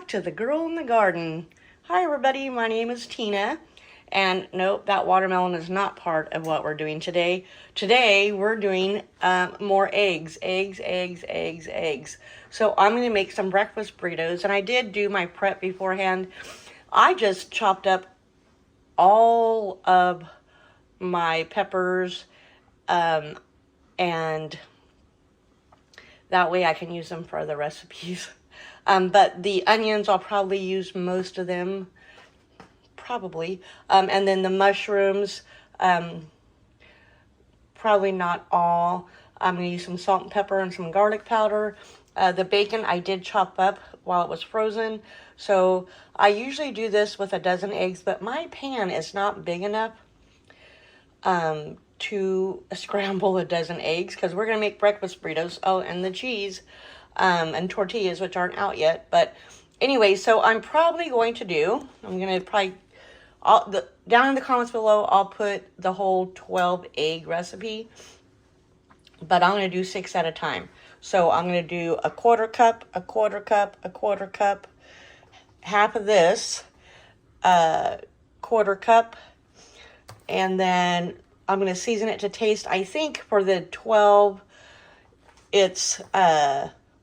back to the Girl in the Garden. Hi everybody, my name is Tina. And nope, that watermelon is not part of what we're doing today. Today we're doing more eggs. So I'm going to make some breakfast burritos. And I did do my prep beforehand. I just chopped up all of my peppers and that way I can use them for other recipes. But the onions, I'll probably use most of them. Probably. And then the mushrooms, probably not all. I'm going to use some salt and pepper and some garlic powder. The bacon I did chop up while it was frozen. So I usually do this with a dozen eggs, but my pan is not big enough to scramble a dozen eggs because we're going to make breakfast burritos. Oh, and the cheese and tortillas, which aren't out yet. But anyway, so I'm probably going to do, I'm going to probably, down in the comments below, I'll put the whole 12 egg recipe. But I'm going to do 6 at a time. So I'm going to do a quarter cup, a quarter cup, a quarter cup, half of this, quarter cup, and then I'm going to season it to taste. I think for the 12, it's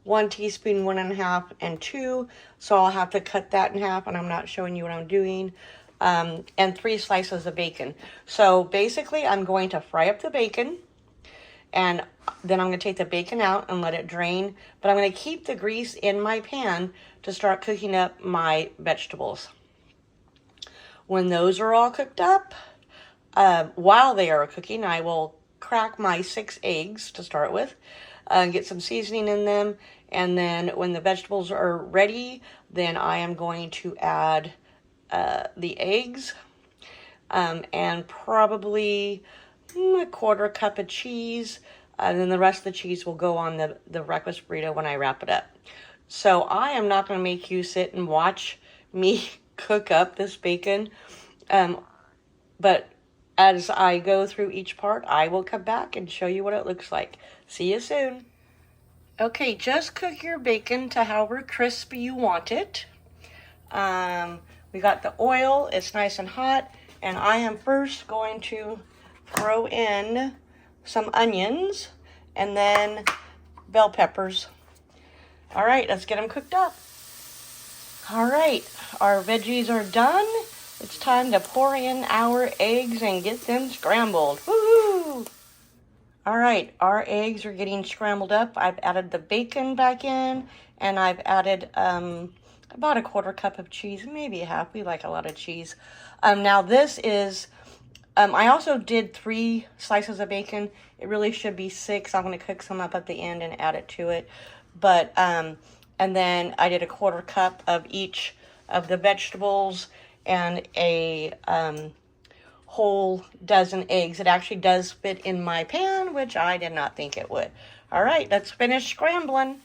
1 teaspoon, 1.5, and 2. So I'll have to cut that in half, and I'm not showing you what I'm doing. And 3 slices of bacon. So basically, I'm going to fry up the bacon, and then I'm going to take the bacon out and let it drain. But I'm going to keep the grease in my pan to start cooking up my vegetables. When those are all cooked up, while they are cooking, I will crack my 6 eggs to start with, get some seasoning in them, and then when the vegetables are ready, then I am going to add the eggs, and probably a quarter cup of cheese, and then the rest of the cheese will go on the breakfast burrito when I wrap it up. So I am not going to make you sit and watch me cook up this bacon, but as I go through each part, I will come back and show you what it looks like. See you soon. Okay, just cook your bacon to however crispy you want it. We got the oil, it's nice and hot, and I am first going to throw in some onions and then bell peppers. All right, let's get them cooked up. All right, our veggies are done. It's time to pour in our eggs and get them scrambled. Woohoo! All right, our eggs are getting scrambled up. I've added the bacon back in, and I've added about a quarter cup of cheese, maybe a half. We like a lot of cheese. Now this is, I also did 3 slices of bacon. It really should be 6. I'm going to cook some up at the end and add it to it. But, and then I did a quarter cup of each of the vegetables and a whole dozen eggs. It actually does fit in my pan, which I did not think it would. All right, let's finish scrambling.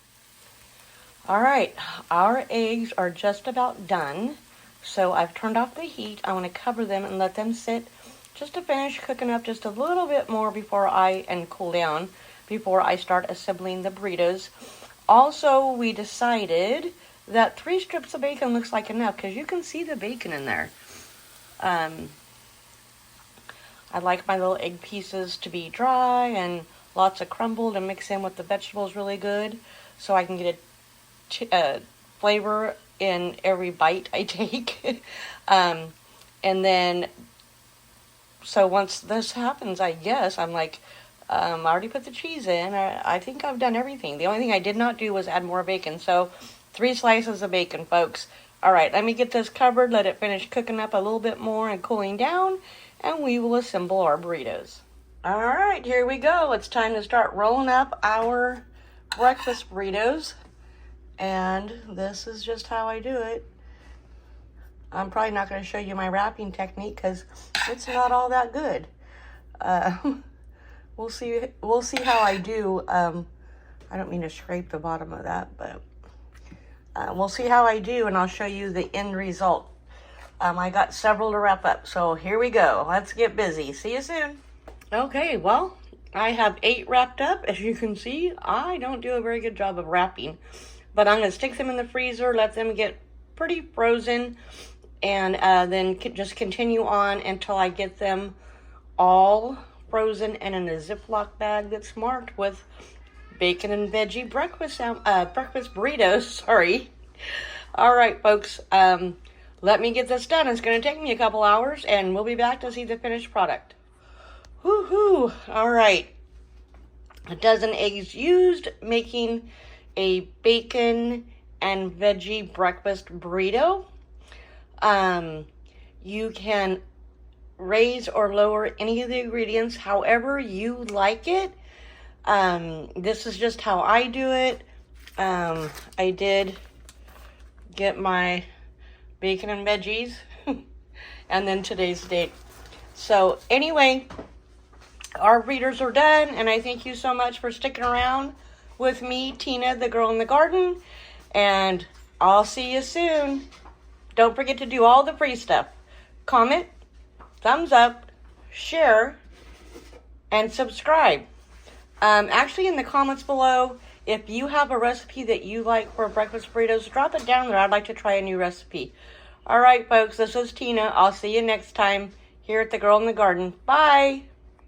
All right, our eggs are just about done. So I've turned off the heat. I want to cover them and let them sit just to finish cooking up just a little bit more and cool down before I start assembling the burritos. Also, we decided that 3 strips of bacon looks like enough because you can see the bacon in there. I like my little egg pieces to be dry and lots of crumbled and mix in with the vegetables really good so I can get a flavor in every bite I take. And then, so once this happens, I guess, I'm like, I already put the cheese in. I think I've done everything. The only thing I did not do was add more bacon. So 3 slices of bacon, folks. All right, let me get this covered, let it finish cooking up a little bit more and cooling down, and we will assemble our burritos. All right, here we go. It's time to start rolling up our breakfast burritos. And this is just how I do it. I'm probably not going to show you my wrapping technique because it's not all that good. We'll see how I do. I don't mean to scrape the bottom of that, but we'll see how I do, and I'll show you the end result. I got several to wrap up, so here we go. Let's get busy. See you soon. Okay, well, I have 8 wrapped up. As you can see, I don't do a very good job of wrapping. But I'm going to stick them in the freezer, let them get pretty frozen, and then just continue on until I get them all frozen and in a Ziploc bag that's marked with bacon and veggie breakfast burritos. Sorry. All right, folks. Let me get this done. It's going to take me a couple hours, and we'll be back to see the finished product. Woohoo! All right. A dozen eggs used, making a bacon and veggie breakfast burrito. You can raise or lower any of the ingredients however you like it. This is just how I do it. I did get my bacon and veggies and then today's date. So anyway, our readers are done, and I thank you so much for sticking around with me, Tina, the girl in the garden, and I'll see you soon. Don't forget to do all the free stuff. Comment, thumbs up, share, and subscribe. Actually, in the comments below, if you have a recipe that you like for breakfast burritos, drop it down there. I'd like to try a new recipe. All right, folks, this is Tina. I'll see you next time here at the Girl in the Garden. Bye.